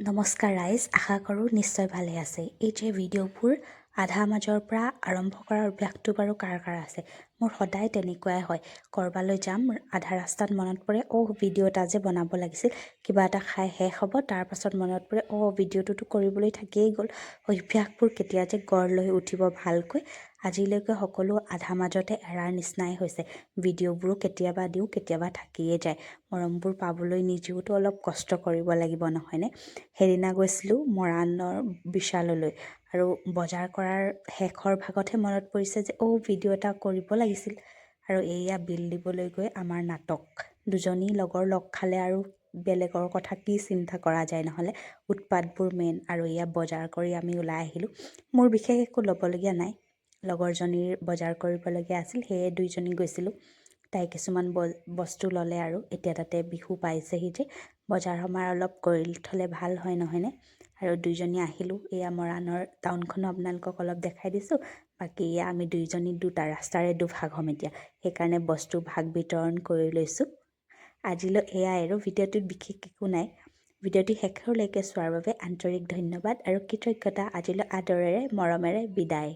নমস্কাৰ ৰাইজ, আশা কৰোঁ নিশ্চয় ভালে আছে। এই যে ভিডিঅ'বোৰ আধা মাজৰ পৰা আৰম্ভ কৰাৰ অভ্যাসটো বাৰু কাৰ আছে। মোৰ সদায় তেনেকুৱাই হয়। ক'ৰবালৈ যাম, আধা ৰাস্তাত মনত পৰে ভিডিঅ' এটা যে বনাব লাগিছিল, কিবা এটা খাই শেষ হ'ব, তাৰপাছত মনত পৰে ভিডিঅ'টোতো কৰিবলৈ থাকিয়েই গ'ল। অভ্যাসবোৰ কেতিয়া যে গঢ় লৈ উঠিব ভালকৈ, আজিলৈকে সকলো আধা মাজতে এৰাৰ নিচিনাই হৈছে। ভিডিঅ'বোৰো কেতিয়াবা দিওঁ, কেতিয়াবা থাকিয়ে যায়। মৰমবোৰ পাবলৈ নিজেওতো অলপ কষ্ট কৰিব লাগিব, নহয়নে? সেইদিনা গৈছিলোঁ মৰাণৰ বিশাললৈ আৰু বজাৰ কৰাৰ শেষৰ ভাগতহে মনত পৰিছে যে ভিডিঅ' এটা কৰিব লাগিছিল। আৰু এয়া বিল দিবলৈ গৈ আমাৰ নাটক। দুজনী লগৰ লগ খালে আৰু বেলেগৰ কথা কি চিন্তা কৰা যায়, নহ'লে উৎপাতবোৰ মেইন। আৰু এয়া বজাৰ কৰি আমি ওলাই আহিলোঁ। মোৰ বিশেষ একো ল'বলগীয়া নাই, লগৰজনীৰ বজাৰ কৰিবলগীয়া আছিল, সেয়ে দুইজনী গৈছিলোঁ। তাই কিছুমান বস্তু ল'লে আৰু এতিয়া তাতে বিহু পাইছেহি যে বজাৰ সমাৰ অলপ কৰি থ'লে ভাল হয়, নহয়নে? আৰু দুইজনী আহিলোঁ। এয়া মৰাণৰ টাউনখনো আপোনালোকক অলপ দেখাই দিছোঁ। বাকী এয়া আমি দুইজনী দুটা ৰাস্তাৰে দুভাগ হ'ম এতিয়া, সেইকাৰণে বস্তু ভাগ বিতৰণ কৰি লৈছোঁ। আজিলৈ এয়াই আৰু ভিডিঅ'টোত বিশেষ একো নাই। ভিডিঅ'টি শেষলৈকে চোৱাৰ বাবে আন্তৰিক ধন্যবাদ আৰু কৃতজ্ঞতা। আজিলৈ আদৰেৰে মৰমেৰে বিদায়।